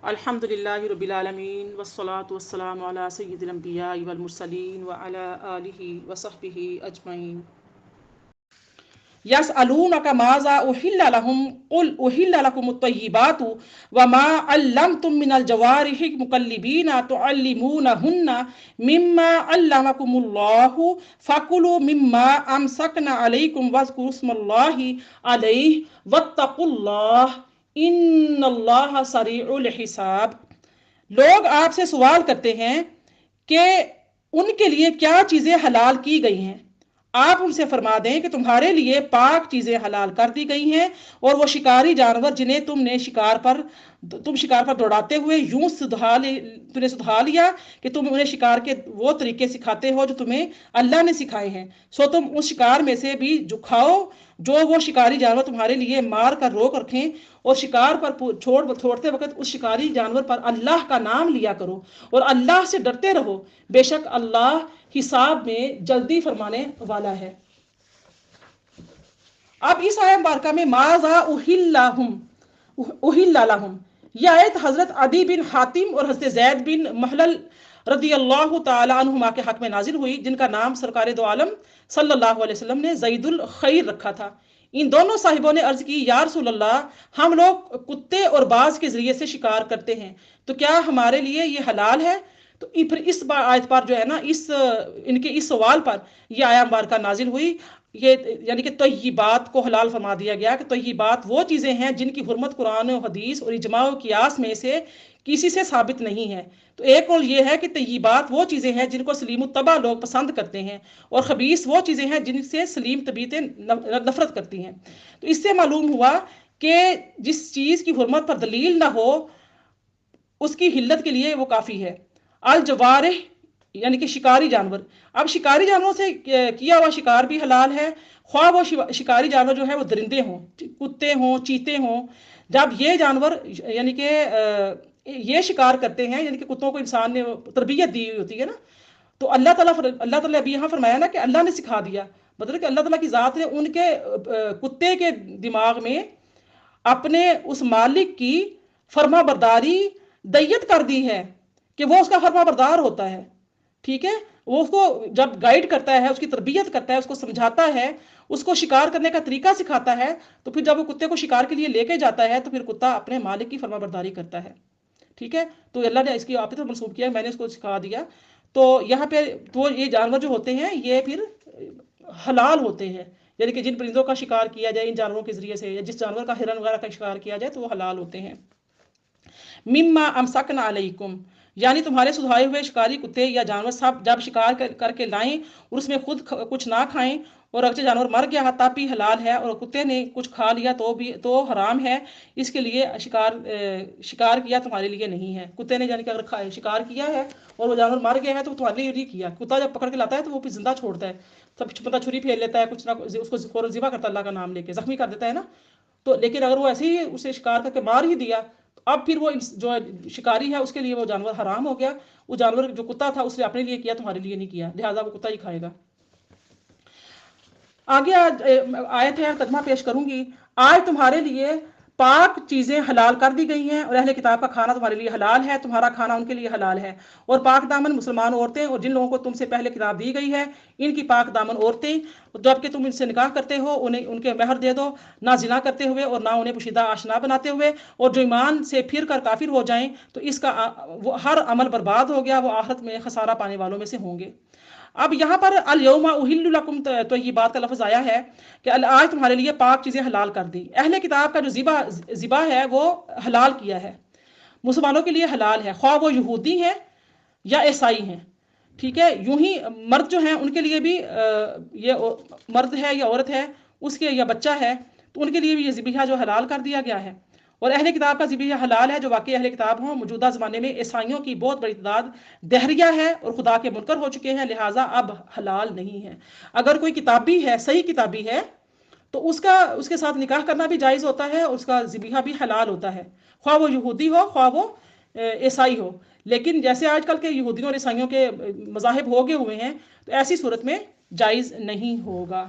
الحمدللہ رب العالمین والصلاة والسلام علی سید الانبیاء والمرسلین وعلی آلہ وصحبہ اجمعین۔ یسألونک ماذا احل لهم قل احل لكم الطیبات وما علمتم من الجوارح مقلبین تعلمونہن مما علمکم اللہ فکلوا مما امسکن علیکم واذکروا اسم اللہ علیہ واتقوا اللہ ان اللہ سریع الحساب۔ لوگ آپ سے سوال کرتے ہیں کہ ان کے لیے کیا چیزیں حلال کی گئی ہیں، آپ ان سے فرما دیں کہ تمہارے لیے پاک چیزیں حلال کر دی گئی ہیں، اور وہ شکاری جانور جنہیں تم شکار پر دوڑاتے ہوئے یوں سدھا لیا کہ تم انہیں شکار کے وہ طریقے سکھاتے ہو جو تمہیں اللہ نے سکھائے ہیں، سو تم اس شکار میں سے بھی جو کھاؤ جو وہ شکاری جانور تمہارے لیے مار کر روک رکھیں، اور شکار پر چھوڑتے وقت اس شکاری جانور پر اللہ کا نام لیا کرو اور اللہ سے ڈرتے رہو، بے شک اللہ حساب میں جلدی فرمانے والا ہے۔ اب اس آیت مبارکہ میں ماذا احل لہم، یہ آیت حضرت عدی بن حاتم اور حضرت زید بن محلل رضی اللہ تعالی عنہما کے حق میں نازل ہوئی، جن کا نام سرکار دو عالم صلی اللہ علیہ وسلم نے زید الخیر رکھا تھا۔ ان دونوں صاحبوں نے عرض کی، یا رسول اللہ، ہم لوگ کتے اور باز کے ذریعے سے شکار کرتے ہیں، تو کیا ہمارے لیے یہ حلال ہے؟ تو پھر اس آیت پر جو ہے نا ان کے اس سوال پر یہ آیت مبارکہ نازل ہوئی، یہ یعنی کہ طیبات کو حلال فرما دیا گیا کہ طیبات وہ چیزیں ہیں جن کی حرمت قرآن و حدیث اور اجماع و قیاس میں سے کسی سے ثابت نہیں ہے۔ تو ایک قول یہ ہے کہ طیبات وہ چیزیں ہیں جن کو سلیم الطبع لوگ پسند کرتے ہیں، اور خبیث وہ چیزیں ہیں جن سے سلیم طبیعتیں نفرت کرتی ہیں۔ تو اس سے معلوم ہوا کہ جس چیز کی حرمت پر دلیل نہ ہو اس کی حلت کے لیے وہ کافی ہے۔ الجوارح یعنی کہ شکاری جانور، اب شکاری جانوروں سے کیا ہوا شکار بھی حلال ہے، خواہ وہ شکاری جانور جو ہے وہ درندے ہوں، کتے ہوں، چیتے ہوں۔ جب یہ جانور یعنی کہ یہ شکار کرتے ہیں، یعنی کہ کتوں کو انسان نے تربیت دی ہوئی ہوتی ہے نا، تو اللہ تعالیٰ ابھی یہاں فرمایا نا کہ اللہ نے سکھا دیا، مطلب کہ اللہ تعالیٰ کی ذات نے ان کے کتے کے دماغ میں اپنے اس مالک کی فرما برداری دیت کر دی ہے کہ وہ اس کا فرما بردار ہوتا ہے، ٹھیک ہے، وہ اس کو جب گائیڈ کرتا ہے، اس کی تربیت کرتا ہے، اس کو سمجھاتا ہے، اس کو شکار کرنے کا طریقہ سکھاتا ہے، تو پھر جب وہ کتے کو شکار کے لیے لے کے جاتا ہے تو پھر کتا اپنے مالک کی فرما برداری کرتا ہے، ٹھیک ہے۔ تو اللہ نے اس کی آپ پر منسوب کیا، میں نے اس کو سکھا دیا، تو یہاں پہ تو یہ جانور جو ہوتے ہیں یہ پھر حلال ہوتے ہیں، یعنی کہ جن پرندوں کا شکار کیا جائے ان جانوروں کے ذریعے سے، یا جس جانور کا ہرن وغیرہ کا شکار کیا جائے تو وہ حلال ہوتے ہیں۔ مما امسکن علیکم، یعنی تمہارے سدھائے ہوئے شکاری کتے یا جانور سب جب شکار کر کے لائیں اور اس میں خود کچھ نہ کھائیں، اور اگرچہ جانور مر گیا تب بھی حلال ہے، اور کتے نے کچھ کھا لیا تو حرام ہے، اس کے لیے شکار کیا تمہارے لیے نہیں ہے۔ کتے نے یعنی کہ اگر شکار کیا ہے اور وہ جانور مر گیا ہے تو تمہارے لیے نہیں کیا۔ کتا جب پکڑ کے لاتا ہے تو وہ پھر زندہ چھوڑتا ہے، سب بندہ چھری پھیر لیتا ہے، کچھ نہ اس کو فوراً ذبح کرتا ہے اللہ کا نام لے کے، زخمی کر دیتا ہے نا، تو لیکن اگر وہ ایسے ہی اسے شکار کر کے مار ہی دیا تو اب پھر وہ جو شکاری ہے اس کے لیے وہ جانور حرام ہو گیا، وہ جانور جو کتا تھا اس نے اپنے لیے کیا، تمہارے لیے نہیں کیا، لہٰذا وہ کتا ہی کھائے گا۔ آگے آیت ہے ترجمہ پیش کروں گی۔ آج تمہارے لیے پاک چیزیں حلال کر دی گئی ہیں، اور اہل کتاب کا کھانا تمہارے لیے حلال ہے، تمہارا کھانا ان کے لیے حلال ہے، اور پاک دامن مسلمان عورتیں اور جن لوگوں کو تم سے پہلے کتاب دی گئی ہے ان کی پاک دامن عورتیں، جبکہ تم ان سے نکاح کرتے ہو انہیں ان کے مہر دے دو، نہ زنا کرتے ہوئے اور نہ انہیں پوشیدہ آشنا بناتے ہوئے، اور جو ایمان سے پھر کر کافر ہو جائیں تو اس کا ہر عمل برباد ہو گیا، وہ آخرت میں خسارہ پانے والوں میں سے ہوں گے۔ اب یہاں پر الیوم احل لکم تو یہ بات کا لفظ آیا ہے کہ آج تمہارے لیے پاک چیزیں حلال کر دی۔ اہل کتاب کا جو ذبح ہے وہ حلال کیا ہے، مسلمانوں کے لیے حلال ہے، خواہ وہ یہودی ہیں یا عیسائی ہیں، ٹھیک ہے۔ یوں ہی مرد جو ہیں ان کے لیے بھی یہ مرد ہے یا عورت ہے اس کے یا بچہ ہے تو ان کے لیے بھی یہ ذبیحہ جو حلال کر دیا گیا ہے، اور اہل کتاب کا ذبیحہ حلال ہے جو واقعی اہل کتاب ہوں۔ موجودہ زمانے میں عیسائیوں کی بہت بڑی تعداد دہریہ ہے اور خدا کے منکر ہو چکے ہیں، لہٰذا اب حلال نہیں ہے۔ اگر کوئی کتابی ہے، صحیح کتابی ہے، تو اس کے ساتھ نکاح کرنا بھی جائز ہوتا ہے اور اس کا ذبیحہ بھی حلال ہوتا ہے، خواہ وہ یہودی ہو خواہ وہ عیسائی ہو۔ لیکن جیسے آج کل کے یہودیوں اور عیسائیوں کے مذاہب ہو گئے ہوئے ہیں تو ایسی صورت میں جائز نہیں ہوگا۔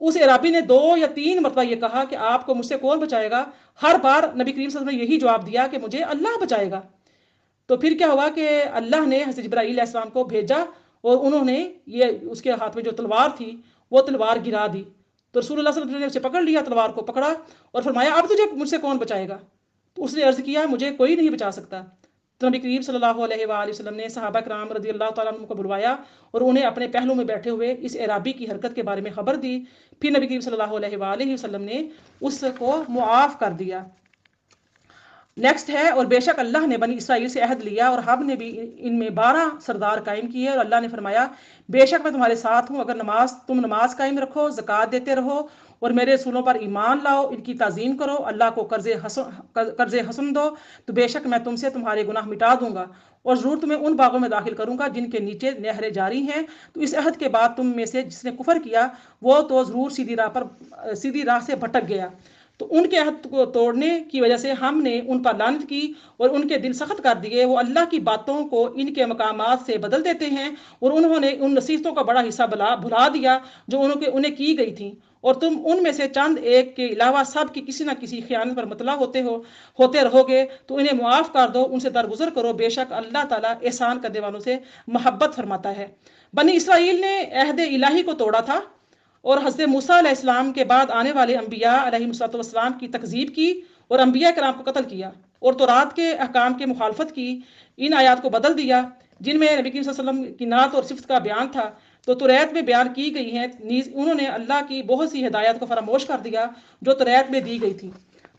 اس عرابی نے 2 یا 3 مرتبہ یہ کہا کہ آپ کو مجھ سے کون بچائے گا؟ ہر بار نبی کریم صلی اللہ علیہ وسلم نے یہی جواب دیا کہ مجھے اللہ بچائے گا۔ تو پھر کیا ہوا کہ اللہ نے حضرت جبرائیل علیہ السلام کو بھیجا اور انہوں نے یہ اس کے ہاتھ میں جو تلوار تھی وہ تلوار گرا دی۔ تو رسول اللہ صلی اللہ علیہ وسلم نے اسے پکڑ لیا، تلوار کو پکڑا اور فرمایا اب تجھے مجھ سے کون بچائے گا؟ تو اس نے عرض کیا مجھے کوئی نہیں بچا سکتا۔ تو نبی کریم صلی اللہ علیہ وآلہ وسلم نے صحابہ کرام رضی اللہ تعالیٰ عنہ کو بلوایا اور انہیں اپنے پہلو میں بیٹھے ہوئے اس عرابی کی حرکت کے بارے میں خبر دی۔ پھر نبی کریم صلی اللہ علیہ وآلہ وسلم نے اس کو معاف کر دیا۔ نیکسٹ ہے، اور بے شک اللہ نے بنی اسرائیل سے عہد لیا اور ہم نے بھی ان میں 12 سردار قائم کیے، اور اللہ نے فرمایا بے شک میں تمہارے ساتھ ہوں، اگر تم نماز قائم رکھو، زکوٰۃ دیتے رہو اور میرے رسولوں پر ایمان لاؤ، ان کی تعظیم کرو، اللہ کو قرض حسن دو، تو بے شک میں تم سے تمہارے گناہ مٹا دوں گا اور ضرور تمہیں ان باغوں میں داخل کروں گا جن کے نیچے نہریں جاری ہیں۔ تو اس عہد کے بعد تم میں سے جس نے کفر کیا وہ تو ضرور سیدھی راہ سے بھٹک گیا۔ تو ان کے عہد کو توڑنے کی وجہ سے ہم نے ان پر لعنت کی اور ان کے دل سخت کر دیے۔ وہ اللہ کی باتوں کو ان کے مقامات سے بدل دیتے ہیں اور انہوں نے ان نصیحتوں کا بڑا حصہ بھلا دیا جو انہیں کی گئی تھیں، اور تم ان میں سے چند ایک کے علاوہ سب کی کسی نہ کسی خیانت پر مطلع ہوتے رہو گے۔ تو انہیں معاف کر دو، ان سے درگزر کرو، بے شک اللہ تعالیٰ احسان کرنے والوں سے محبت فرماتا ہے۔ بنی اسرائیل نے عہد الہی کو توڑا تھا اور حضرت موسیٰ علیہ السلام کے بعد آنے والے انبیاء علیہ السلام کی تکذیب کی اور انبیاء کرام کو قتل کیا اور تورات کے احکام کی مخالفت کی۔ ان آیات کو بدل دیا جن میں نبی کریم صلی اللہ علیہ وسلم کی نعت اور صفت کا بیان تھا، تو توریت میں بیان کی گئی ہیں، نیز انہوں نے اللہ کی بہت سی ہدایات کو فراموش کر دیا جو توریت میں دی گئی تھی۔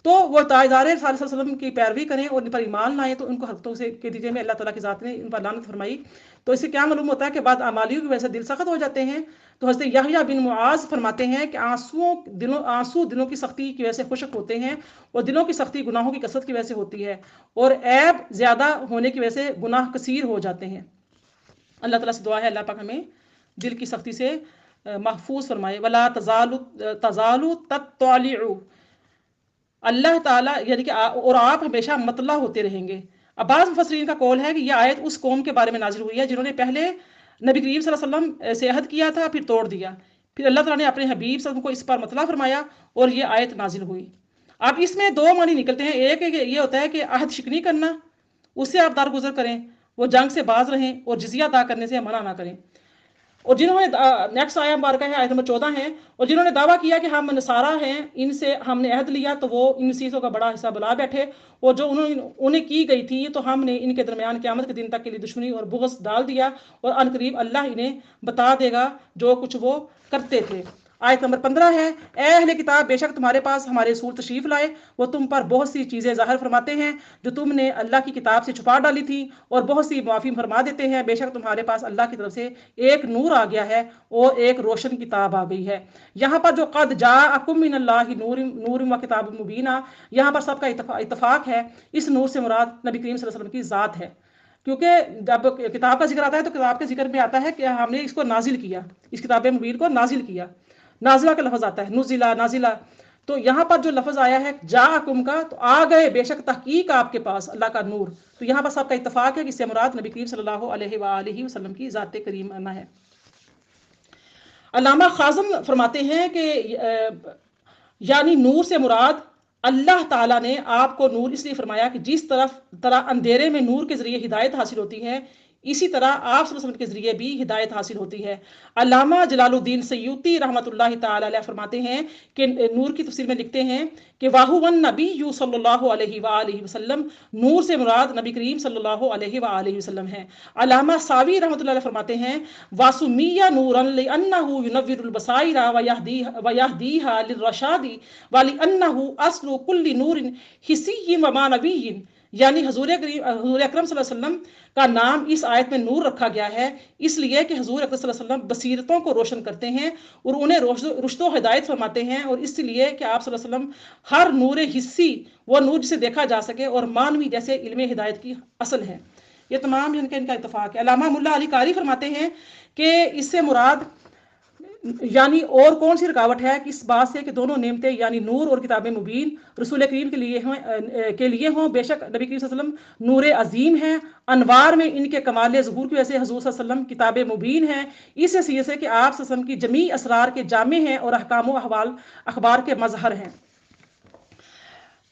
تو وہ تاجدار صلی اللہ علیہ وسلم کی پیروی کریں اور ان پر ایمان لائیں، تو ان کو حرکتوں کے نتیجے میں اللہ تعالیٰ کی ذات نے ان پر لعنت فرمائی۔ تو اس سے کیا معلوم ہوتا ہے کہ بعض اعمالیوں کی وجہ سے دل سخت ہو جاتے ہیں۔ تو حضرت یحییٰ بن معاذ فرماتے ہیں کہ آنسو دلوں کی سختی کی وجہ سے خشک ہوتے ہیں اور دلوں کی سختی گناہوں کی کثرت کی وجہ سے ہوتی ہے، اور عیب زیادہ ہونے کی وجہ سے گناہ کثیر ہو جاتے ہیں۔ اللہ تعالیٰ سے دعا ہے اللہ پاک ہمیں دل کی سختی سے محفوظ فرمائے۔ وَلَا تَزَالُ تَطَّلِعُ، اللہ تعالیٰ یعنی کہ اور آپ ہمیشہ مطلع ہوتے رہیں گے۔ اب بعض مفسرین کا قول ہے کہ یہ آیت اس قوم کے بارے میں نازل ہوئی ہے جنہوں نے پہلے نبی کریم صلی اللہ علیہ وسلم سے عہد کیا تھا پھر توڑ دیا، پھر اللہ تعالیٰ نے اپنے حبیب صلی اللہ علیہ وسلم کو اس پر مطلع فرمایا اور یہ آیت نازل ہوئی۔ اب اس میں 2 معنی نکلتے ہیں، ایک یہ ہوتا ہے کہ عہد شکنی کرنا، اس سے آپ درگزر کریں، وہ جنگ سے باز رہیں اور جزیہ ادا کرنے سے منع نہ کریں۔ اور جنہوں نے نیکسٹ آیت مبارکہ ہے آیت نمبر 14 ہے، اور جنہوں نے دعویٰ کیا کہ ہم نصارہ ہیں، ان سے ہم نے عہد لیا، تو وہ ان نصیحتوں کا بڑا حصہ بلا بیٹھے اور جو انہیں کی گئی تھی تو ہم نے ان کے درمیان قیامت کے دن تک کے لیے دشمنی اور بغض ڈال دیا، اور ان قریب اللہ انہیں بتا دے گا جو کچھ وہ کرتے تھے۔ آیت نمبر 15 ہے، اے اہل کتاب بے شک تمہارے پاس ہمارے رسول تشریف لائے، وہ تم پر بہت سی چیزیں ظاہر فرماتے ہیں جو تم نے اللہ کی کتاب سے چھپا ڈالی تھی، اور بہت سی معافی فرما دیتے ہیں۔ بے شک تمہارے پاس اللہ کی طرف سے ایک نور آ گیا ہے اور ایک روشن کتاب آ گئی ہے۔ یہاں پر جو قد جاءکم من اللہ نور و کتاب مبینہ، یہاں پر سب کا اتفاق ہے، اس نور سے مراد نبی کریم صلی اللہ علیہ وسلم کی ذات ہے، کیونکہ جب کتاب کا ذکر آتا ہے تو کتاب کے ذکر میں آتا ہے کہ ہم نے اس کو نازل کیا، اس کتاب مبین کو نازل کیا، نازلہ کا لفظ آتا ہے، نزلہ نازلہ۔ تو یہاں پر جو لفظ آیا ہے جاءکم کا، تو آ گئے بے شک تحقیق آپ کے پاس اللہ کا نور، تو یہاں پر سب کا اتفاق ہے کہ اس سے مراد نبی کریم صلی اللہ علیہ وآلہ وسلم کی ذات کریمہ ہے۔ علامہ خازن فرماتے ہیں کہ یعنی نور سے مراد اللہ تعالیٰ نے آپ کو نور اس لیے فرمایا کہ جس طرح اندھیرے میں نور کے ذریعے ہدایت حاصل ہوتی ہے، اسی طرح آپ صلی اللہ علیہ وسلم کے ذریعے بھی ہدایت حاصل ہوتی ہے۔ علامہ جلال الدین سیوطی رحمۃ اللہ تعالی علیہ فرماتے ہیں کہ نور کی تفسیر میں لکھتے ہیں کہ واہو النبی صلی اللہ علیہ وآلہ وسلم، نور سے مراد نبی کریم صلی اللہ علیہ وآلہ وسلم ہے۔ علامہ ساوی رحمۃ اللہ علیہ فرماتے ہیں واسمیہ نورا لأنہ ینور البصائر ویہدیہا للرشاد ولأنہ اصل کل نور حسی و معنوی، یعنی حضور اکرم صلی اللہ علیہ وسلم کا نام اس آیت میں نور رکھا گیا ہے اس لیے کہ حضور اکرم صلی اللہ علیہ وسلم بصیرتوں کو روشن کرتے ہیں اور انہیں رشد و ہدایت فرماتے ہیں، اور اس لیے کہ آپ صلی اللہ علیہ وسلم ہر نور حسی، وہ نور جسے دیکھا جا سکے، اور معنوی جیسے علم ہدایت کی اصل ہے۔ یہ تمام ان کا اتفاق ہے۔ علامہ ملا علی قاری فرماتے ہیں کہ اس سے مراد یعنی اور کون سی رکاوٹ ہے کہ اس بات سے کہ دونوں نعمتیں یعنی نور اور کتاب مبین رسول کریم کے لیے ہوں؟ بے شک نبی کریم صلی اللہ علیہ وسلم نور عظیم ہیں، انوار میں ان کے کمال ظہور کی وجہ سے حضور صلی اللہ علیہ وسلم کتاب مبین ہیں، اس حیثیت سے کہ آپ صلی اللہ علیہ وسلم کی جمیع اسرار کے جامع ہیں اور احکام و اخبار کے مظہر ہیں۔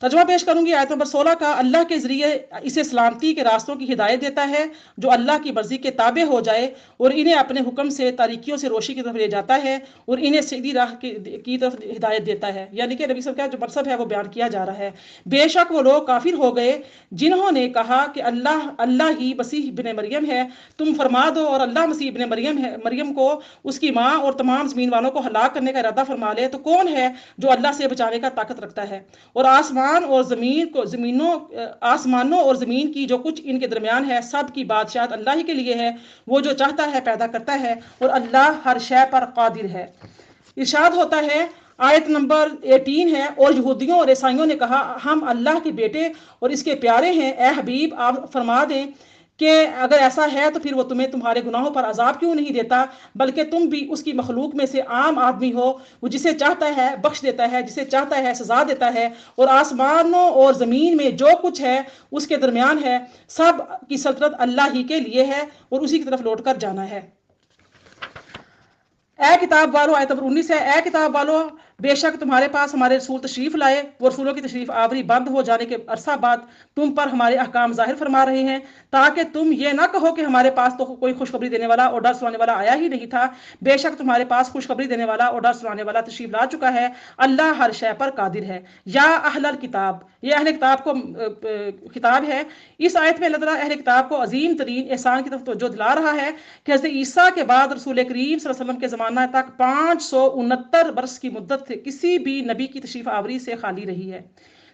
ترجمہ پیش کروں گی آیت نمبر 16 کا۔ اللہ کے ذریعے اسے سلامتی کے راستوں کی ہدایت دیتا ہے جو اللہ کی مرضی کے تابع ہو جائے، اور انہیں اپنے حکم سے تاریکیوں سے روشنی کی طرف لے جاتا ہے اور انہیں سیدھی راہ کی طرف ہدایت دیتا ہے۔ یعنی کہ نبی صلی اللہ علیہ وسلم کا جو مقصد ہے وہ بیان کیا جا رہا ہے۔ بے شک وہ لوگ کافر ہو گئے جنہوں نے کہا کہ اللہ ہی مسیح ابن مریم ہے۔ تم فرما دو اور اللہ مسیح ابن مریم کو، اس کی ماں اور تمام زمین والوں کو ہلاک کرنے کا ارادہ فرما لے تو کون ہے جو اللہ سے بچانے کا طاقت رکھتا ہے؟ اور آسمانوں اور زمین کی جو کچھ ان کے درمیان ہے سب کی بادشاہت اللہ ہی کے لیے ہے، وہ جو چاہتا ہے پیدا کرتا ہے اور اللہ ہر شے پر قادر ہے۔ ارشاد ہوتا ہے، آیت نمبر 18 ہے، اور یہودیوں اور عیسائیوں نے کہا ہم اللہ کے بیٹے اور اس کے پیارے ہیں۔ اے حبیب آپ فرما دیں کہ اگر ایسا ہے تو پھر وہ تمہیں تمہارے گناہوں پر عذاب کیوں نہیں دیتا، بلکہ تم بھی اس کی مخلوق میں سے عام آدمی ہو۔ وہ جسے چاہتا ہے بخش دیتا ہے، جسے چاہتا ہے سزا دیتا ہے، اور آسمانوں اور زمین میں جو کچھ ہے اس کے درمیان ہے سب کی سلطنت اللہ ہی کے لیے ہے اور اسی کی طرف لوٹ کر جانا ہے۔ اے کتاب والو، آیت نمبر 19 ہے، اے کتاب والو بے شک تمہارے پاس ہمارے رسول تشریف لائے، وہ رسولوں کی تشریف آوری بند ہو جانے کے عرصہ بعد تم پر ہمارے احکام ظاہر فرما رہے ہیں، تاکہ تم یہ نہ کہو کہ ہمارے پاس تو کوئی خوشخبری دینے والا اور ڈر سنانے والا آیا ہی نہیں تھا۔ بے شک تمہارے پاس خوشخبری دینے والا اور ڈر سنانے والا تشریف لا چکا ہے، اللہ ہر شے پر قادر ہے۔ یا اہل الکتاب، یہ اہل کتاب کو خطاب ہے۔ اس آیت میں اللہ تعالیٰ اہل کتاب کو عظیم ترین احسان کی طرف توجہ دلا رہا ہے کہ حضرت عیسیٰ کے بعد رسول کریم صلی اللہ علیہ وسلم کے زمانہ تک 569 برس کی مدت کسی بھی نبی کی تشریف آوری سے خالی رہی ہے۔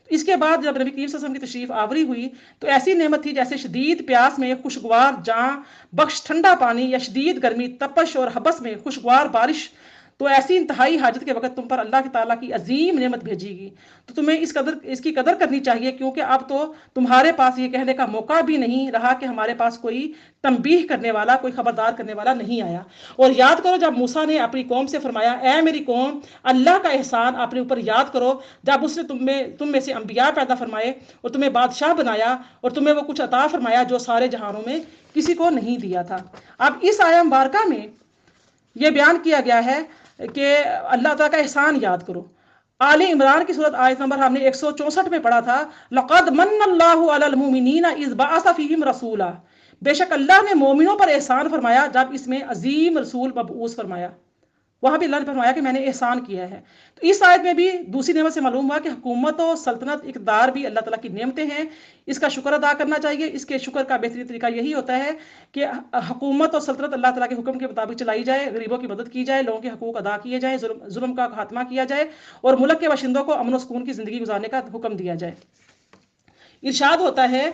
اس کے بعد جب نبی کریم صلی اللہ علیہ وسلم کی تشریف آوری ہوئی تو ایسی نعمت تھی جیسے شدید پیاس میں خوشگوار جاں بخش ٹھنڈا پانی، یا شدید گرمی تپش اور حبس میں خوشگوار بارش۔ تو ایسی انتہائی حاجت کے وقت تم پر اللہ تعالیٰ کی عظیم نعمت بھیجی گی تو تمہیں اس کی قدر کرنی چاہیے، کیونکہ اب تو تمہارے پاس یہ کہنے کا موقع بھی نہیں رہا کہ ہمارے پاس کوئی تنبیہ کرنے والا، کوئی خبردار کرنے والا نہیں آیا۔ اور یاد کرو جب موسیٰ نے اپنی قوم سے فرمایا، اے میری قوم اللہ کا احسان اپنے اوپر یاد کرو جب اس نے تم میں سے انبیاء پیدا فرمائے اور تمہیں بادشاہ بنایا اور تمہیں وہ کچھ عطا فرمایا جو سارے جہانوں میں کسی کو نہیں دیا تھا۔ اب اس آیہ مبارکہ میں یہ بیان کیا گیا ہے کہ اللہ تعالیٰ کا احسان یاد کرو۔ آل عمران کی صورت آیت نمبر ہم نے 164 میں پڑھا تھا، لَقَدْ مَنَّ اللَّهُ عَلَى الْمُؤْمِنِينَ إِذْ بَعَثَ فِيهِمْ رَسُولًا، بے شک اللہ نے مومنوں پر احسان فرمایا جب اس میں عظیم رسول مبعوث فرمایا۔ وہاں بھی اللہ نے فرمایا کہ میں نے احسان کیا ہے۔ تو اس آیت میں بھی دوسری نعمت سے معلوم ہوا کہ حکومت و سلطنت اقتدار بھی اللہ تعالیٰ کی نعمتیں ہیں، اس کا شکر ادا کرنا چاہیے۔ اس کے شکر کا بہترین طریقہ یہی ہوتا ہے کہ حکومت اور سلطنت اللہ تعالیٰ کے حکم کے مطابق چلائی جائے، غریبوں کی مدد کی جائے، لوگوں کے حقوق ادا کیے جائیں، ظلم کا خاتمہ کیا جائے اور ملک کے باشندوں کو امن و سکون کی زندگی گزارنے کا حکم دیا جائے۔ ارشاد ہوتا ہے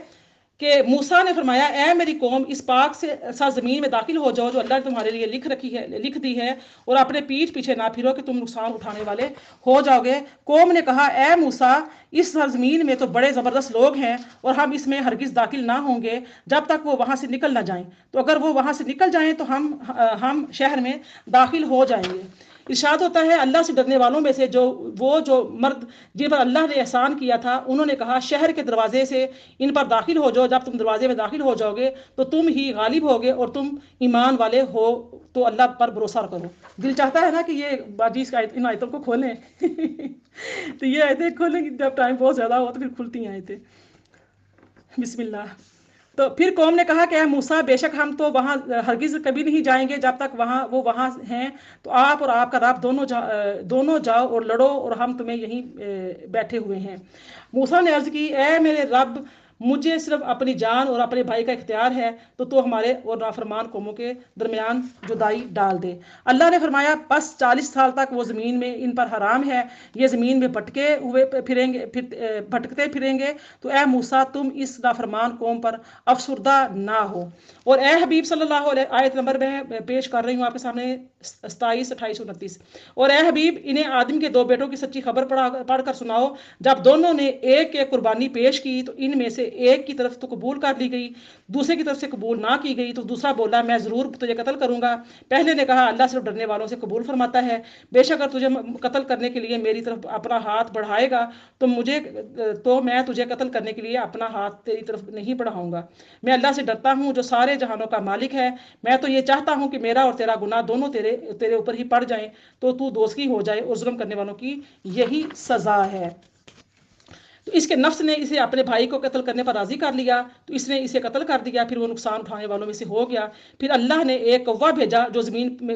کہ موسیٰ نے فرمایا، اے میری قوم اس پاک سے زمین میں داخل ہو جاؤ جو اللہ نے تمہارے لیے لکھ دی ہے، اور اپنے پیٹھ پیچھے نہ پھرو کہ تم نقصان اٹھانے والے ہو جاؤ گے۔ قوم نے کہا، اے موسیٰ اس سرزمین میں تو بڑے زبردست لوگ ہیں اور ہم اس میں ہرگز داخل نہ ہوں گے جب تک وہ وہاں سے نکل نہ جائیں، تو اگر وہ وہاں سے نکل جائیں تو ہم شہر میں داخل ہو جائیں گے۔ ارشاد ہوتا ہے، اللہ سے ڈرنے والوں میں سے جو مرد جن پر اللہ نے احسان کیا تھا انہوں نے کہا، شہر کے دروازے سے ان پر داخل ہو جاؤ، جب تم دروازے میں داخل ہو جاؤ گے تو تم ہی غالب ہوگے اور تم ایمان والے ہو تو اللہ پر بھروسہ کرو۔ دل چاہتا ہے نا کہ یہ باجی ان آیتوں کو کھولیں تو یہ آیتیں کھولیں گی جب ٹائم بہت زیادہ ہو تو پھر کھلتی ہیں آیتیں۔ بسم اللہ۔ تو پھر قوم نے کہا کہ اے موسیٰ بے شک ہم تو وہاں ہرگز کبھی نہیں جائیں گے جب تک وہ وہاں ہیں، تو آپ اور آپ کا رب دونوں جاؤ اور لڑو اور ہم تمہیں یہیں بیٹھے ہوئے ہیں۔ موسیٰ نے عرض کی، اے میرے رب مجھے صرف اپنی جان اور اپنے بھائی کا اختیار ہے، تو ہمارے اور نافرمان قوموں کے درمیان جدائی ڈال دے۔ اللہ نے فرمایا، بس 40 سال تک وہ زمین میں ان پر حرام ہے، یہ زمین میں بھٹکتے پھریں گے، تو اے موسیٰ تم اس نافرمان قوم پر افسردہ نہ ہو۔ اور اے حبیب صلی اللہ علیہ، آیت نمبر میں پیش کر رہی ہوں آپ کے سامنے 27، 28، 29۔ اور اے حبیب انہیں آدم کے 2 بیٹوں کی سچی خبر پڑھ کر سناؤ، جب دونوں نے ایک قربانی پیش کی تو ان میں سے ایک کی طرف تو قبول کر لی گئی، دوسرے کی طرف سے قبول نہ کی گئی، تو دوسرا بولا میں ضرور تجھے قتل کروں گا۔ پہلے نے کہا اللہ صرف ڈرنے والوں سے قبول فرماتا ہے، بے شک اگر تجھے قتل کرنے کے لیے میری طرف اپنا ہاتھ بڑھائے گا تو میں تجھے قتل کرنے کے لیے اپنا ہاتھ تیری طرف نہیں بڑھاؤں گا۔ میں اللہ سے ڈرتا ہوں جو سارے جہانوں کا مالک ہے، میں تو یہ چاہتا ہوں کہ میرا اور تیرا گناہ دونوں تیرے اوپر ہی پڑ جائیں تو دوزخی ہو جائے، اور ظلم کرنے والوں کی یہی سزا ہے۔ تو اس کے نفس نے اسے اپنے بھائی کو قتل کرنے پر راضی کر لیا، تو اس نے اسے قتل کر دیا، پھر وہ نقصان اٹھانے والوں میں سے ہو گیا۔ پھر اللہ نے ایک کوا بھیجا جو زمین میں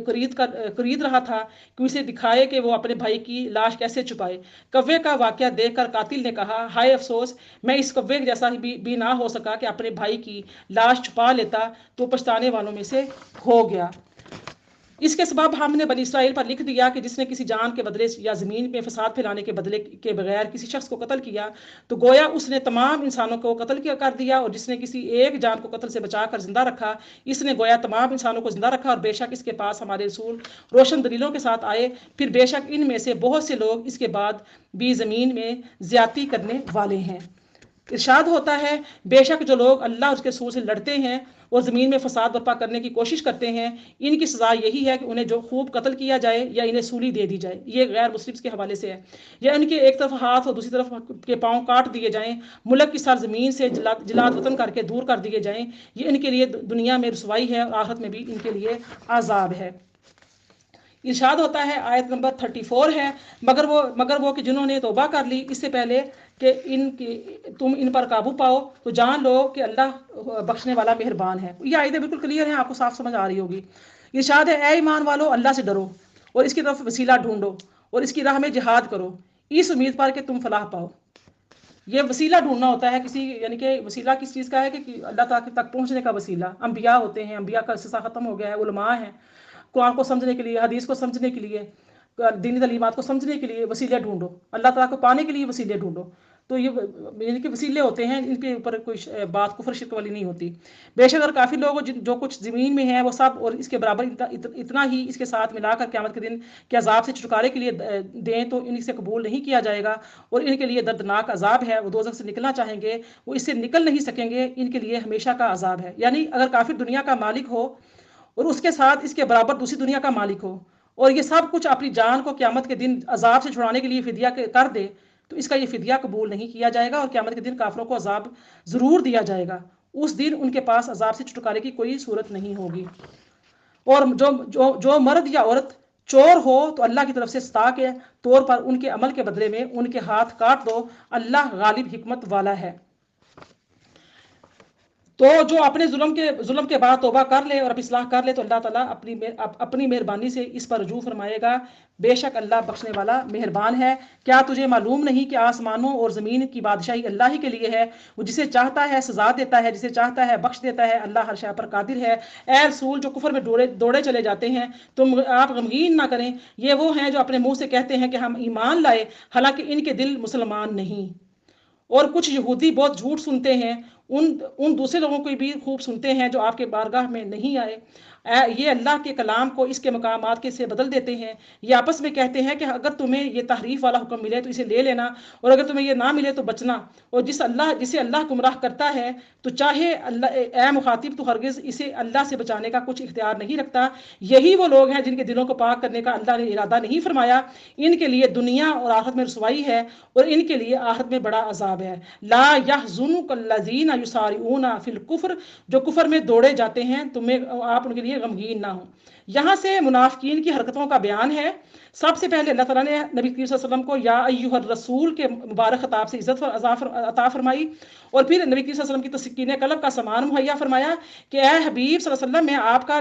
قرید رہا تھا کہ اسے دکھائے کہ وہ اپنے بھائی کی لاش کیسے چھپائے۔ کوے کا واقعہ دیکھ کر قاتل نے کہا ہائے افسوس، میں اس کوے جیسا بھی نہ ہو سکا کہ اپنے بھائی کی لاش چھپا لیتا، تو پچھتانے والوں میں سے ہو گیا۔ اس کے سبب ہم نے بنی اسرائیل پر لکھ دیا کہ جس نے کسی جان کے بدلے یا زمین میں فساد پھیلانے کے بدلے کے بغیر کسی شخص کو قتل کیا تو گویا اس نے تمام انسانوں کو قتل کر دیا، اور جس نے کسی ایک جان کو قتل سے بچا کر زندہ رکھا اس نے گویا تمام انسانوں کو زندہ رکھا، اور بے شک اس کے پاس ہمارے رسول روشن دلیلوں کے ساتھ آئے، پھر بے شک ان میں سے بہت سے لوگ اس کے بعد بھی زمین میں زیادتی کرنے والے ہیں۔ ارشاد ہوتا ہے بے شک جو لوگ اللہ اور اس کے رسول سے لڑتے ہیں اور زمین میں فساد برپا کرنے کی کوشش کرتے ہیں، ان کی سزا یہی ہے کہ انہیں جو خوب قتل کیا جائے یا انہیں سولی دے دی جائے۔ یہ غیر مسلم کے حوالے سے ہے، یا ان کے ایک طرف ہاتھ اور دوسری طرف کے پاؤں کاٹ دیے جائیں، ملک کی سر زمین سے جلاد وطن کر کے دور کر دیے جائیں۔ یہ ان کے لیے دنیا میں رسوائی ہے اور آخرت میں بھی ان کے لیے عذاب ہے۔ ارشاد ہوتا ہے آیت نمبر 34 ہے مگر وہ کہ جنہوں نے توبہ کر لی اس سے پہلے کہ تم ان پر قابو پاؤ تو جان لو کہ اللہ بخشنے والا مہربان ہے۔ یہ آیتیں بالکل کلیئر ہیں، آپ کو صاف سمجھ آ رہی ہوگی۔ ارشاد ہے اے ایمان والو اللہ سے ڈرو اور اس کی طرف وسیلہ ڈھونڈو اور اس کی راہ میں جہاد کرو اس امید پر کہ تم فلاح پاؤ۔ یہ وسیلہ ڈھونڈنا ہوتا ہے کسی، یعنی کہ وسیلہ کس چیز کا ہے کہ اللہ تعالیٰ تک پہنچنے کا وسیلہ۔ انبیاء ہوتے ہیں، انبیاء کا سلسلہ ختم ہو گیا ہے، علماء ہیں، قرآن کو سمجھنے کے لیے، حدیث کو سمجھنے کے لیے، دینی تعلیمات کو سمجھنے کے لیے وسیلے ڈھونڈو، اللہ تعالیٰ کو پانے کے لیے وسیلے ڈھونڈو۔ تو یہ یعنی کہ وسیلے ہوتے ہیں، ان کے اوپر کوئی بات کفر شرک والی نہیں ہوتی۔ بے شک اگر کافی لوگ جو کچھ زمین میں ہیں وہ سب اور اس کے برابر اتنا ہی اس کے ساتھ ملا کر قیامت کے دن کے عذاب سے چھٹکارے کے لیے دیں تو ان سے قبول نہیں کیا جائے گا، اور ان کے لیے دردناک عذاب ہے، وہ دوزخ سے نکلنا چاہیں گے وہ اس سے نکل نہیں سکیں گے، ان کے لیے ہمیشہ کا عذاب ہے۔ یعنی اگر کافر دنیا کا مالک ہو اور اس کے ساتھ اس کے برابر دوسری دنیا کا مالک ہو اور یہ سب کچھ اپنی جان کو قیامت کے دن عذاب سے چھڑانے کے لیے فدیہ کر دے تو اس کا یہ فدیہ قبول نہیں کیا جائے گا، اور قیامت کے دن کافروں کو عذاب ضرور دیا جائے گا۔ اس دن ان کے پاس عذاب سے چھٹکارے کی کوئی صورت نہیں ہوگی۔ اور جو مرد یا عورت چور ہو تو اللہ کی طرف سے سزا کے طور پر ان کے عمل کے بدلے میں ان کے ہاتھ کاٹ دو، اللہ غالب حکمت والا ہے۔ تو جو اپنے ظلم کے بعد توبہ کر لے اور اپنی اصلاح کر لے تو اللہ تعالیٰ اپنی مہربانی سے اس پر رجوع فرمائے گا، بے شک اللہ بخشنے والا مہربان ہے۔ کیا تجھے معلوم نہیں کہ آسمانوں اور زمین کی بادشاہی اللہ ہی کے لیے ہے، وہ جسے چاہتا ہے سزا دیتا ہے، جسے چاہتا ہے بخش دیتا ہے، اللہ ہر شے پر قادر ہے۔ اے رسول جو کفر میں دوڑے چلے جاتے ہیں آپ غمگین نہ کریں، یہ وہ ہیں جو اپنے منہ سے کہتے ہیں کہ ہم ایمان لائے حالانکہ ان کے دل مسلمان نہیں۔ اور کچھ یہودی بہت جھوٹ سنتے ہیں، ان دوسرے لوگوں کو بھی خوب سنتے ہیں جو آپ کے بارگاہ میں نہیں آئے، یہ اللہ کے کلام کو اس کے مقامات کے سے بدل دیتے ہیں۔ یہ آپس میں کہتے ہیں کہ اگر تمہیں یہ تحریف والا حکم ملے تو اسے لے لینا، اور اگر تمہیں یہ نہ ملے تو بچنا، اور جسے اللہ گمراہ کرتا ہے تو چاہے اے مخاطب تو ہرگز اسے اللہ سے بچانے کا کچھ اختیار نہیں رکھتا۔ یہی وہ لوگ ہیں جن کے دلوں کو پاک کرنے کا اللہ نے ارادہ نہیں فرمایا، ان کے لیے دنیا اور آخرت میں رسوائی ہے اور ان کے لیے آخرت میں بڑا عذاب ہے۔ لا يحزنک الذین یسارعون فی الکفر، جو کفر میں دوڑے جاتے ہیں آپ ان کے لیے غمگین نہ ہوں۔ یہاں سے منافقین کی حرکتوں کا بیان ہے۔ سب سے پہلے اللہ تعالیٰ نے نبی کریم صلی اللہ علیہ وسلم کو یا ایھا الرسول کے مبارک خطاب سے عزت عطا فرمائی، اور پھر نبی کریم صلی اللہ علیہ وسلم کی تسکین قلب کا سامان مہیا فرمایا کہ اے حبیب صلی اللہ علیہ وسلم میں آپ کا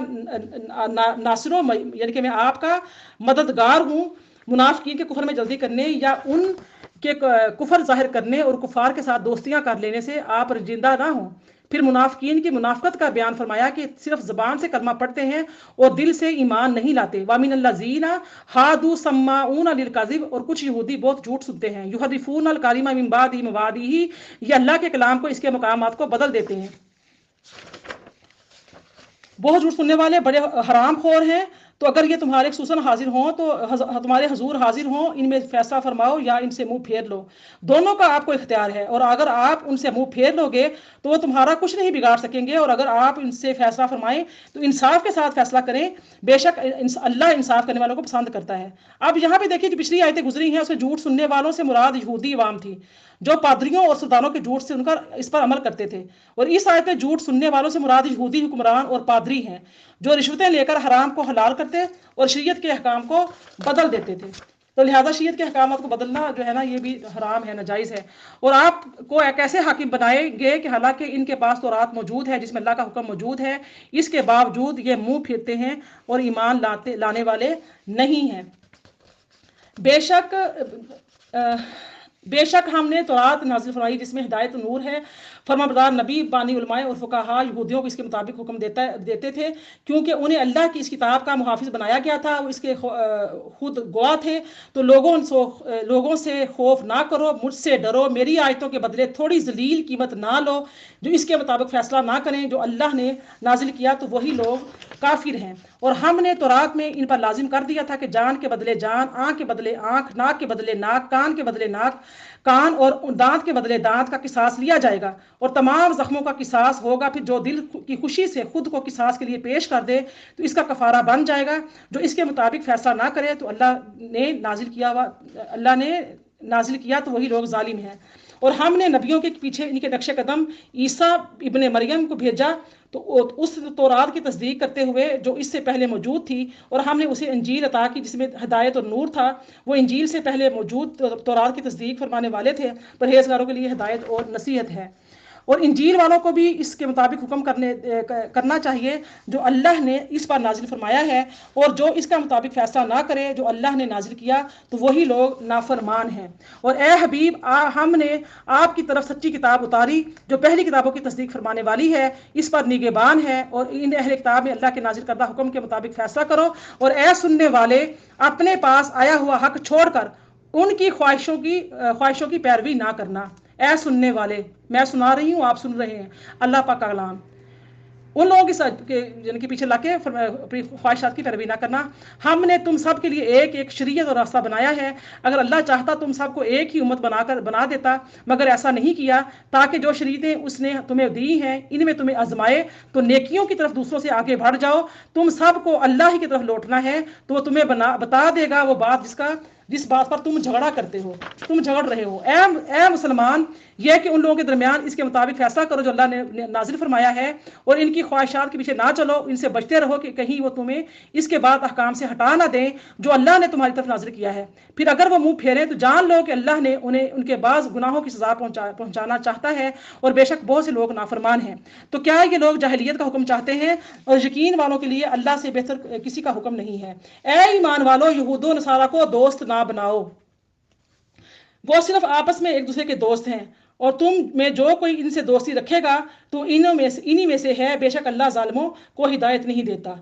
ناصر یعنی کہ میں آپ کا مددگار ہوں منافقین کے کفر میں جلدی کرنے یا ان کے کفر ظاہر کرنے اور کفار کے ساتھ دوستیاں کر لینے سے آپ رنجیدہ نہ ہوں۔ پھر منافقین کی منافقت کا بیان فرمایا کہ صرف زبان سے کلمہ پڑھتے ہیں اور دل سے ایمان نہیں لاتے۔ وَمِنَ الَّذِينَ هَادُوا سَمَّاعُونَ لِلْكَذِبِ، اور کچھ یہودی بہت جھوٹ سنتے ہیں، يُحَرِّفُونَ الْكَلِمَ مِن بَعْدِ مَوَاضِعِهِ، یہ اللہ کے کلام کو اس کے مقامات کو بدل دیتے ہیں۔ بہت جھوٹ سننے والے بڑے حرام خور ہیں۔ تو اگر یہ تمہارے خصوصاً حاضر ہوں تو تمہارے حضور حاضر ہوں، ان میں فیصلہ فرماؤ یا ان سے منہ پھیر لو، دونوں کا آپ کو اختیار ہے، اور اگر آپ ان سے منہ پھیر لو گے تو وہ تمہارا کچھ نہیں بگاڑ سکیں گے، اور اگر آپ ان سے فیصلہ فرمائیں تو انصاف کے ساتھ فیصلہ کریں، بے شک اللہ انصاف کرنے والوں کو پسند کرتا ہے۔ اب یہاں پہ دیکھیے جو پچھلی آیتیں گزری ہیں اس میں جھوٹ سننے والوں سے مراد یہودی عوام تھی جو پادریوں اور سلطانوں کے جھوٹ سے ان کا اس پر عمل کرتے تھے، اور اس آیت میں جھوٹ سننے والوں سے مراد یہودی حکمران اور پادری ہیں جو رشوتیں لے کر حرام کو حلال کرتے اور شریعت کے احکام کو بدل دیتے تھے۔ تو لہذا شریعت کے احکامات کو بدلنا جو ہے نا یہ بھی حرام ہے، ناجائز ہے، اور آپ کو ایک ایسے حاکم بنائیں گے کہ حالانکہ ان کے پاس تورات موجود ہے جس میں اللہ کا حکم موجود ہے، اس کے باوجود یہ منہ پھیرتے ہیں اور ایمان لانے والے نہیں ہیں۔ بے شک ہم نے تورات نازل فرمائی جس میں ہدایت و نور ہے، فرمانبردار نبی بانی علماء اور فقہا یہودیوں کو اس کے مطابق حکم دیتے تھے کیونکہ انہیں اللہ کی اس کتاب کا محافظ بنایا گیا تھا، وہ اس کے خود گواہ تھے۔ تو لوگوں سے خوف نہ کرو، مجھ سے ڈرو، میری آیتوں کے بدلے تھوڑی ذلیل قیمت نہ لو، جو اس کے مطابق فیصلہ نہ کریں جو اللہ نے نازل کیا تو وہی لوگ کافر ہیں۔ اور ہم نے تورات میں ان پر لازم کر دیا تھا کہ جان کے بدلے جان، آنکھ کے بدلے آنکھ، ناک کے بدلے ناک، کان کے بدلے ناک کان، اور دانت کے بدلے دانت کا قصاص لیا جائے گا، اور تمام زخموں کا قصاص ہوگا۔ پھر جو دل کی خوشی سے خود کو قصاص کے لیے پیش کر دے تو اس کا کفارہ بن جائے گا، جو اس کے مطابق فیصلہ نہ کرے تو اللہ نے نازل کیا تو وہی لوگ ظالم ہیں۔ اور ہم نے نبیوں کے پیچھے ان کے نقش قدم عیسیٰ ابن مریم کو بھیجا تو اس تورات کی تصدیق کرتے ہوئے جو اس سے پہلے موجود تھی، اور ہم نے اسے انجیل عطا کی جس میں ہدایت اور نور تھا، وہ انجیل سے پہلے موجود تورات کی تصدیق فرمانے والے تھے، پرہیزگاروں کے لیے ہدایت اور نصیحت ہے۔ اور انجیل والوں کو بھی اس کے مطابق حکم کرنا چاہیے جو اللہ نے اس پر نازل فرمایا ہے، اور جو اس کا مطابق فیصلہ نہ کرے جو اللہ نے نازل کیا تو وہی لوگ نافرمان ہیں۔ اور اے حبیب ہم نے آپ کی طرف سچی کتاب اتاری جو پہلی کتابوں کی تصدیق فرمانے والی ہے، اس پر نگہبان ہے، اور ان اہل کتاب میں اللہ کے نازل کردہ حکم کے مطابق فیصلہ کرو، اور اے سننے والے اپنے پاس آیا ہوا حق چھوڑ کر ان کی خواہشوں کی پیروی نہ کرنا۔ اے سننے والے، میں سنا رہی ہوں، آپ سن رہے ہیں اللہ پاک کا کلام، ان لوگوں جن کے پیچھے لگ کے اپنی خواہشات کی پیروی نہ کرنا۔ ہم نے تم سب کے لیے ایک شریعت اور راستہ بنایا ہے، اگر اللہ چاہتا تم سب کو ایک ہی امت بنا دیتا، مگر ایسا نہیں کیا، تاکہ جو شریعتیں اس نے تمہیں دی ہیں ان میں تمہیں آزمائے تو نیکیوں کی طرف دوسروں سے آگے بڑھ جاؤ۔ تم سب کو اللہ ہی کی طرف لوٹنا ہے تو وہ تمہیں بتا دے گا وہ بات جس بات پر تم جھگڑا کرتے ہو، تم جھگڑ رہے ہو۔ اے مسلمان، یہ کہ ان لوگوں کے درمیان اس کے مطابق فیصلہ کرو جو اللہ نے نازل فرمایا ہے، اور ان کی خواہشات کے پیچھے نہ چلو، ان سے بچتے رہو کہ کہیں وہ تمہیں اس کے بعد احکام سے ہٹا نہ دیں جو اللہ نے تمہاری طرف نازل کیا ہے۔ پھر اگر وہ منہ پھیریں تو جان لو کہ اللہ نے انہیں ان کے بعض گناہوں کی سزا پہنچانا چاہتا ہے، اور بے شک بہت سے لوگ نافرمان ہیں۔ تو کیا یہ لوگ جاہلیت کا حکم چاہتے ہیں، اور یقین والوں کے لیے اللہ سے بہتر کسی کا حکم نہیں ہے۔ اے ایمان والو، یہود و نصارہ کو دوست نہ بناؤ، وہ صرف آپس میں ایک دوسرے کے دوست ہیں، اور تم میں جو کوئی ان سے دوستی رکھے گا تو انہی میں سے ہے، بے شک اللہ ظالموں کو ہدایت نہیں دیتا۔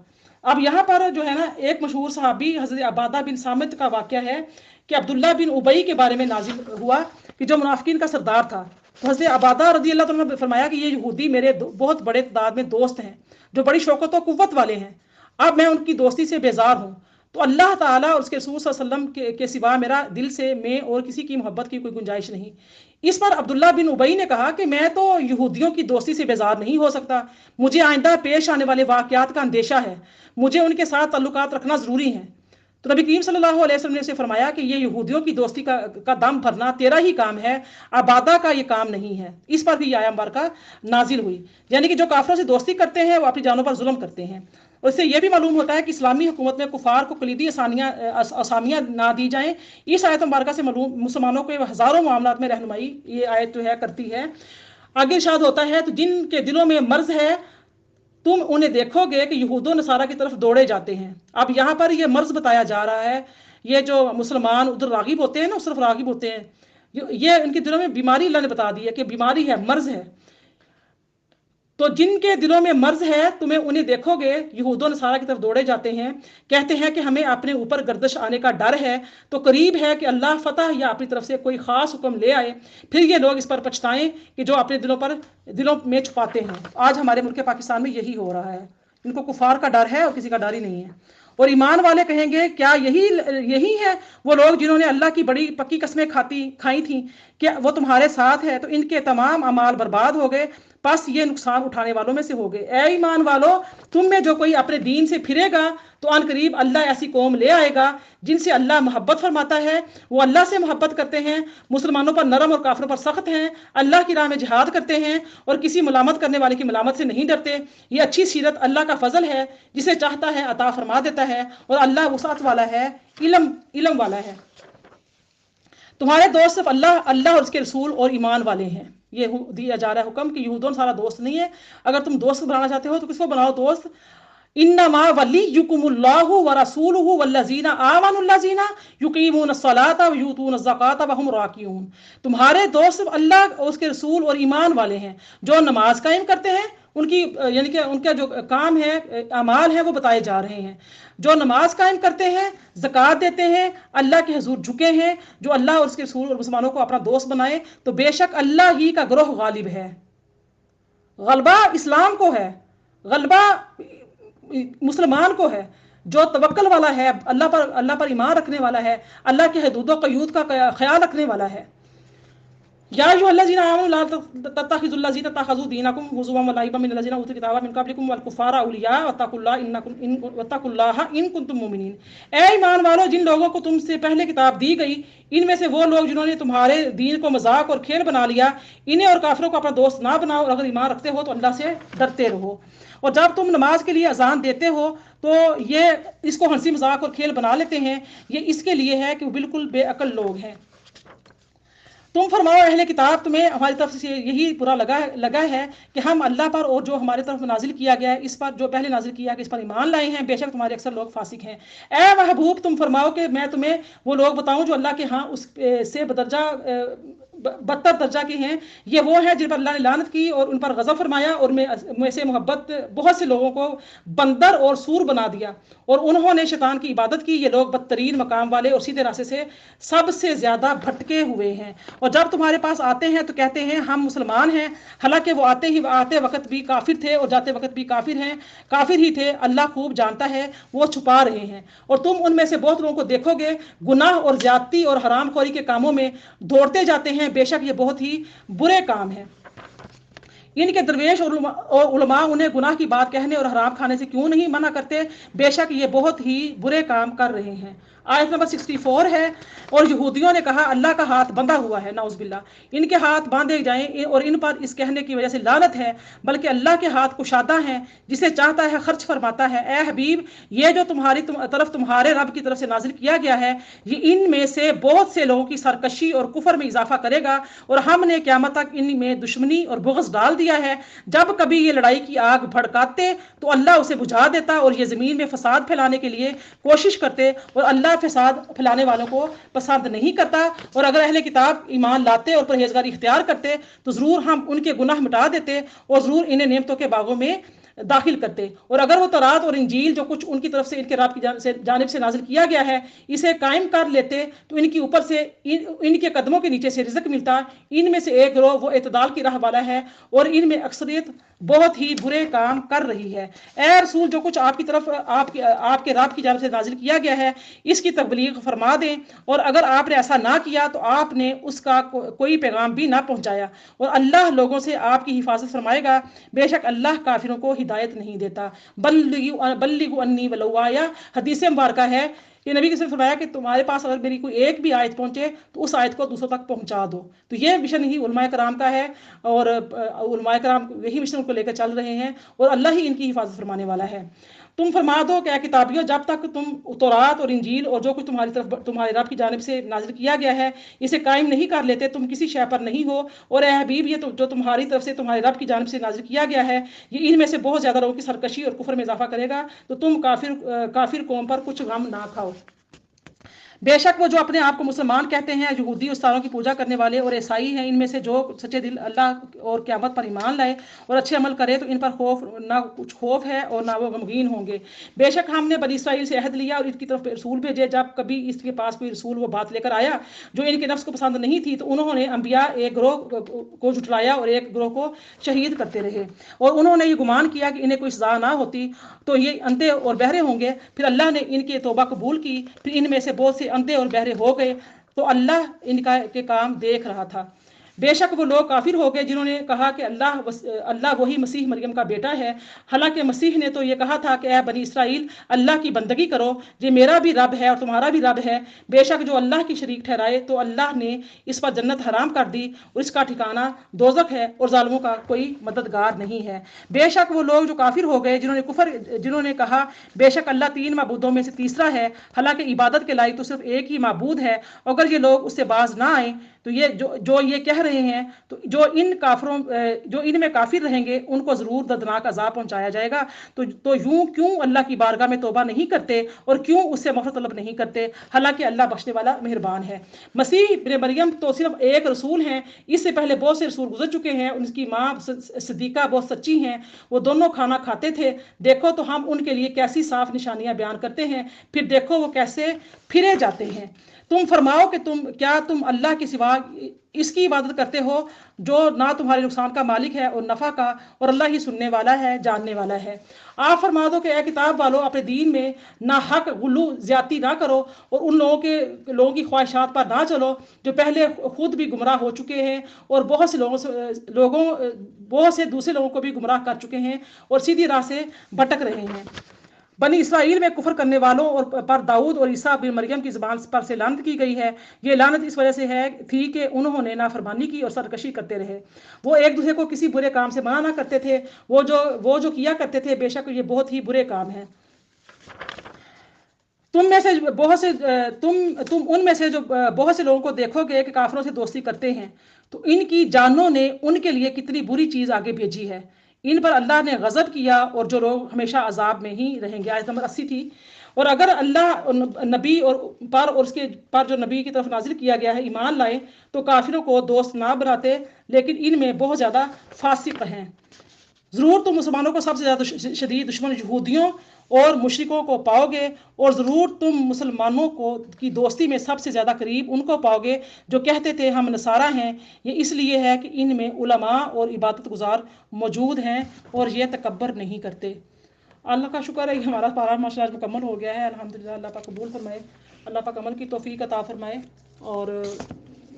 اب یہاں پر جو ہے نا ایک مشہور صحابی حضرت عبادہ بن صامت کا واقعہ ہے کہ عبداللہ بن ابئی کے بارے میں نازل ہوا کہ جو منافقین کا سردار تھا، تو حضرت عبادہ رضی اللہ عنہ نے فرمایا کہ یہ یہودی میرے بہت بڑے تعداد میں دوست ہیں جو بڑی شوکت و قوت والے ہیں، اب میں ان کی دوستی سے بیزار ہوں، تو اللہ تعالیٰ اور اس کے رسول صلی اللہ علیہ وسلم کے سوا میرا دل سے میں اور کسی کی محبت کی کوئی گنجائش نہیں۔ اس پر عبداللہ بن ابئی نے کہا کہ میں تو یہودیوں کی دوستی سے بیزار نہیں ہو سکتا، مجھے آئندہ پیش آنے والے واقعات کا اندیشہ ہے، مجھے ان کے ساتھ تعلقات رکھنا ضروری ہیں۔ تو نبی کریم صلی اللہ علیہ وسلم نے اسے فرمایا کہ یہ یہودیوں کی دوستی کا دم بھرنا تیرا ہی کام ہے، عبادہ کا یہ کام نہیں ہے۔ اس پر بھی یہ آیت مبارکہ نازل ہوئی، یعنی کہ جو کافروں سے دوستی کرتے ہیں وہ اپنی جانوں پر ظلم کرتے ہیں۔ اور اس سے یہ بھی معلوم ہوتا ہے کہ اسلامی حکومت میں کفار کو کلیدی اسامیاں نہ دی جائیں۔ اس آیت مبارکہ سے مسلمانوں کو ہزاروں معاملات میں رہنمائی یہ آیت جو ہے کرتی ہے۔ آگے ارشاد ہوتا ہے تو جن کے دلوں میں مرض ہے تم انہیں دیکھو گے کہ یہود و نصارہ کی طرف دوڑے جاتے ہیں۔ اب یہاں پر یہ مرض بتایا جا رہا ہے، یہ جو مسلمان ادھر راغب ہوتے ہیں نا، اس طرف راغب ہوتے ہیں، یہ ان کے دلوں میں بیماری اللہ نے بتا دی ہے کہ بیماری ہے، مرض ہے۔ تو جن کے دلوں میں مرض ہے تمہیں انہیں دیکھو گے یہود و نصارہ کی طرف دوڑے جاتے ہیں، کہتے ہیں کہ ہمیں اپنے اوپر گردش آنے کا ڈر ہے، تو قریب ہے کہ اللہ فتح یا اپنی طرف سے کوئی خاص حکم لے آئے، پھر یہ لوگ اس پر پچھتائیں کہ جو اپنے دلوں میں چھپاتے ہیں۔ آج ہمارے ملک پاکستان میں یہی ہو رہا ہے، ان کو کفار کا ڈر ہے اور کسی کا ڈر ہی نہیں ہے۔ اور ایمان والے کہیں گے کیا یہی ہے وہ لوگ جنہوں نے اللہ کی بڑی پکی قسمیں کھائی تھیں، کیا وہ تمہارے ساتھ ہے؟ تو ان کے تمام اعمال برباد ہو گئے، پس یہ نقصان اٹھانے والوں میں سے ہو گئے۔ اے ایمان والو، تم میں جو کوئی اپنے دین سے پھرے گا تو ان قریب اللہ ایسی قوم لے آئے گا جن سے اللہ محبت فرماتا ہے، وہ اللہ سے محبت کرتے ہیں، مسلمانوں پر نرم اور کافروں پر سخت ہیں، اللہ کی راہ میں جہاد کرتے ہیں اور کسی ملامت کرنے والے کی ملامت سے نہیں ڈرتے۔ یہ اچھی سیرت اللہ کا فضل ہے، جسے چاہتا ہے عطا فرما دیتا ہے، اور اللہ وسعت والا ہے، علم والا ہے۔ تمہارے دوست صرف اللہ اور اس کے رسول اور ایمان والے ہیں۔ یہ دیا جا رہا ہے حکم کہ یہودوں سارا دوست نہیں ہے۔ اگر تم دوست بنانا چاہتے ہو تو کس کو بناؤ دوست؟ انما ولیکم اللہ ورسولہ والذین آمنوا الذین یقیمون الصلاۃ ویؤتون الزکاۃ وہم راکعون۔ تمہارے دوست اللہ اور اس کے رسول اور ایمان والے ہیں جو نماز قائم کرتے ہیں، ان کی یعنی کہ ان کا جو کام ہے، اعمال ہیں، وہ بتائے جا رہے ہیں۔ جو نماز قائم کرتے ہیں، زکوٰۃ دیتے ہیں، اللہ کے حضور جھکے ہیں، جو اللہ اور اس کے رسول اور مسلمانوں کو اپنا دوست بنائے، تو بے شک اللہ ہی کا گروہ غالب ہے۔ غلبہ اسلام کو ہے، غلبہ مسلمان کو ہے، جو توکل والا ہے، اللہ پر ایمان رکھنے والا ہے، اللہ کے حدود و قیود کا خیال رکھنے والا ہے۔ یا ایھا الذین آمنوا لا تتخذوا الذین اتخذوا دینکم ہزوا ولعبا من الذین اوتوا الکتاب من قبلکم والکفار اولیاء واتقوا اللہ ان کنتم مؤمنین۔ اے ایمان والو، جن لوگوں کو تم سے پہلے کتاب دی گئی، ان میں سے وہ لوگ جنہوں نے تمہارے دین کو مذاق اور کھیل بنا لیا، انہیں اور کافروں کو اپنا دوست نہ بناؤ، اور اگر ایمان رکھتے ہو تو اللہ سے ڈرتے رہو۔ اور جب تم نماز کے لیے اذان دیتے ہو تو یہ اس کو ہنسی مذاق اور کھیل بنا لیتے ہیں، یہ اس کے لیے ہے کہ وہ بالکل بے عقل لوگ ہیں۔ تم فرماؤ اہل کتاب، تمہیں ہماری طرف سے یہی برا لگا ہے کہ ہم اللہ پر اور جو ہماری طرف نازل کیا گیا ہے اس پر، جو پہلے نازل کیا کہ اس پر ایمان لائے ہیں، بے شک تمہارے اکثر لوگ فاسق ہیں۔ اے محبوب، تم فرماؤ کہ میں تمہیں وہ لوگ بتاؤں جو اللہ کے ہاں اس سے بدتر درجہ کے ہیں۔ یہ وہ ہیں جن پر اللہ نے لعنت کی اور ان پر غضب فرمایا، اور میں سے محبت بہت سے لوگوں کو بندر اور سور بنا دیا، اور انہوں نے شیطان کی عبادت کی۔ یہ لوگ بدترین مقام والے اور سیدھے راستے سے سب سے زیادہ بھٹکے ہوئے ہیں۔ اور جب تمہارے پاس آتے ہیں تو کہتے ہیں ہم مسلمان ہیں، حالانکہ وہ آتے وقت بھی کافر تھے اور جاتے وقت بھی کافر ہی تھے۔ اللہ خوب جانتا ہے وہ چھپا رہے ہیں۔ اور تم ان میں سے بہت لوگوں کو دیکھو گے گناہ اور زیادتی اور حرام خوری کے کاموں میں دوڑتے جاتے ہیں، بے شک یہ بہت ہی برے کام ہیں۔ ان کے درویش اور علماء انہیں گناہ کی بات کہنے اور حرام کھانے سے کیوں نہیں منع کرتے؟ بے شک یہ بہت ہی برے کام کر رہے ہیں۔ آیت نمبر 64 ہے، اور یہودیوں نے کہا اللہ کا ہاتھ بندھا ہوا ہے، نعوذ باللہ، ان کے ہاتھ باندھے جائیں، اور ان پر اس کہنے کی وجہ سے لعنت ہے، بلکہ اللہ کے ہاتھ کشادہ ہیں، جسے چاہتا ہے خرچ فرماتا ہے۔ اے حبیب، یہ جو تمہاری طرف تمہارے رب کی طرف سے نازل کیا گیا ہے، یہ ان میں سے بہت سے لوگوں کی سرکشی اور کفر میں اضافہ کرے گا، اور ہم نے قیامت تک ان میں دشمنی اور بغض ڈال دیا ہے۔ جب کبھی یہ لڑائی کی آگ بھڑکاتے تو اللہ اسے بجھا دیتا، اور یہ زمین میں فساد پھیلانے کے لیے کوشش کرتے، اور اللہ فساد پھیلانے والوں کو پسند نہیں کرتا۔ اور اگر اہل کتاب ایمان لاتے اور پرہیزگاری اختیار کرتے تو ضرور ہم ان کے گناہ مٹا دیتے، اور ضرور انہیں نعمتوں کے باغوں میں داخل کرتے۔ اور اگر وہ تورات اور انجیل جو کچھ ان کی طرف سے ان کے رب کی جانب سے نازل کیا گیا ہے اسے قائم کر لیتے تو ان کی اوپر سے ان کے قدموں کے نیچے سے رزق ملتا۔ ان میں سے ایک گروہ وہ اعتدال کی راہ والا ہے، اور ان میں اکثریت بہت ہی برے کام کر رہی ہے۔ اے رسول، جو کچھ آپ کی طرف آپ کے رب کی جانب سے نازل کیا گیا ہے اس کی تبلیغ فرما دیں، اور اگر آپ نے ایسا نہ کیا تو آپ نے اس کا کوئی پیغام بھی نہ پہنچایا، اور اللہ لوگوں سے آپ کی حفاظت فرمائے گا۔ بے شک اللہ کافروں کو ہدایت نہیں دیتا۔ بلغوا انی ولو آیا، حدیث مبارکہ ہے کہ نبی نے فرمایا کہ تمہارے پاس اگر میری کوئی ایک بھی آیت پہنچے تو اس آیت کو دوسروں تک پہنچا دو۔ تو یہ مشن ہی علماء کرام کا ہے، اور علماء کرام یہی مشن کو لے کر چل رہے ہیں، اور اللہ ہی ان کی حفاظت فرمانے والا ہے۔ تم فرما دو کہ اے کتابیوں، جب تک تم تورات اور انجیل اور جو کچھ تمہاری طرف تمہارے رب کی جانب سے نازل کیا گیا ہے اسے قائم نہیں کر لیتے تم کسی شے پر نہیں ہو۔ اور اے حبیب، یہ جو تمہاری طرف سے تمہارے رب کی جانب سے نازل کیا گیا ہے یہ ان میں سے بہت زیادہ لوگوں کی سرکشی اور کفر میں اضافہ کرے گا، تو تم کافر قوم پر کچھ غم نہ کھاؤ۔ بے شک وہ جو اپنے آپ کو مسلمان کہتے ہیں، یہودی استاروں کی پوجا کرنے والے اور عیسائی ہیں، ان میں سے جو سچے دل اللہ اور قیامت پر ایمان لائے اور اچھے عمل کرے تو ان پر نہ کچھ خوف ہے اور نہ وہ غمگین ہوں گے۔ بے شک ہم نے بنی اسرائیل سے عہد لیا اور ان کی طرف رسول بھیجے، جب کبھی اس کے پاس کوئی رسول وہ بات لے کر آیا جو ان کے نفس کو پسند نہیں تھی تو انہوں نے انبیاء ایک گروہ کو جھٹلایا اور ایک گروہ کو شہید کرتے رہے، اور انہوں نے یہ گمان کیا کہ انہیں کوئی سزا نہ ہوتی تو یہ اندھے اور بہرے ہوں گے۔ پھر اللہ نے ان کی توبہ قبول کی، پھر ان میں سے بہت سے اندھے اور بہرے ہو گئے تو اللہ ان کے کام دیکھ رہا تھا۔ بے شک وہ لوگ کافر ہو گئے جنہوں نے کہا کہ اللہ وہی مسیح مریم کا بیٹا ہے، حالانکہ مسیح نے تو یہ کہا تھا کہ اے بنی اسرائیل اللہ کی بندگی کرو، یہ میرا بھی رب ہے اور تمہارا بھی رب ہے۔ بے شک جو اللہ کی شریک ٹھہرائے تو اللہ نے اس پر جنت حرام کر دی اور اس کا ٹھکانہ دوزخ ہے اور ظالموں کا کوئی مددگار نہیں ہے۔ بے شک وہ لوگ جو کافر ہو گئے جنہوں نے کہا بے شک اللہ تین معبودوں میں سے تیسرا ہے، حالانکہ عبادت کے لائق تو صرف ایک ہی معبود ہے۔ اگر یہ لوگ اس سے باز نہ آئیں تو یہ جو یہ کہہ رہے ہیں تو جو ان میں کافر رہیں گے ان کو ضرور دردناک عذاب پہنچایا جائے گا۔ تو یوں کیوں اللہ کی بارگاہ میں توبہ نہیں کرتے اور کیوں اس سے مغفرت طلب نہیں کرتے، حالانکہ اللہ بخشنے والا مہربان ہے۔ مسیح ابن مریم تو صرف ایک رسول ہیں، اس سے پہلے بہت سے رسول گزر چکے ہیں، ان کی ماں صدیقہ بہت سچی ہیں، وہ دونوں کھانا کھاتے تھے۔ دیکھو تو ہم ان کے لیے کیسی صاف نشانیاں بیان کرتے ہیں، پھر دیکھو وہ کیسے پھرے جاتے ہیں۔ تم فرماؤ کہ کیا تم اللہ کے سوا اس کی عبادت کرتے ہو جو نہ تمہارے نقصان کا مالک ہے اور نفع کا، اور اللہ ہی سننے والا ہے، جاننے والا ہے۔ آپ فرما دو کہ اے کتاب والو اپنے دین میں نہ حق غلو زیادتی نہ کرو اور ان لوگوں کی خواہشات پر نہ چلو جو پہلے خود بھی گمراہ ہو چکے ہیں اور بہت سے دوسرے لوگوں کو بھی گمراہ کر چکے ہیں اور سیدھی راہ سے بھٹک رہے ہیں۔ بنی اسرائیل میں کفر کرنے والوں پر داؤد اور عیسیٰ بن مریم کی زبان پر سے لعنت کی گئی ہے۔ یہ لعنت اس وجہ سے تھی کہ انہوں نے نافرمانی کی اور سرکشی کرتے رہے۔ وہ ایک دوسرے کو کسی برے کام سے منع نہ کرتے تھے، وہ جو کیا کرتے تھے بے شک یہ بہت ہی برے کام ہیں۔ تم ان میں سے جو بہت سے لوگوں کو دیکھو گے کہ کافروں سے دوستی کرتے ہیں تو ان کی جانوں نے ان کے لیے کتنی بری چیز آگے بھیجی ہے۔ ان پر اللہ نے غضب کیا اور جو لوگ ہمیشہ عذاب میں ہی رہیں گے۔ آیت نمبر 80 تھی۔ اور اگر اللہ نبی اور اس کے پر جو نبی کی طرف نازل کیا گیا ہے ایمان لائے تو کافروں کو دوست نہ بناتے، لیکن ان میں بہت زیادہ فاسق ہیں۔ ضرور تم مسلمانوں کو سب سے زیادہ شدید دشمن یہودیوں اور مشرکوں کو پاؤ گے، اور ضرور تم مسلمانوں کی دوستی میں سب سے زیادہ قریب ان کو پاؤ گے جو کہتے تھے ہم نصارہ ہیں۔ یہ اس لیے ہے کہ ان میں علماء اور عبادت گزار موجود ہیں اور یہ تکبر نہیں کرتے۔ اللہ کا شکر ہے کہ ہمارا پارہ ماشاء اللہ مکمل ہو گیا ہے، الحمدللہ۔ اللہ پاک قبول فرمائے، اللہ پاک عمل کی توفیق عطا فرمائے۔ اور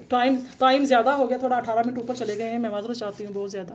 ٹائم زیادہ ہو گیا، تھوڑا 18 منٹ اوپر چلے گئے ہیں، میں معذرت چاہتی ہوں بہت زیادہ۔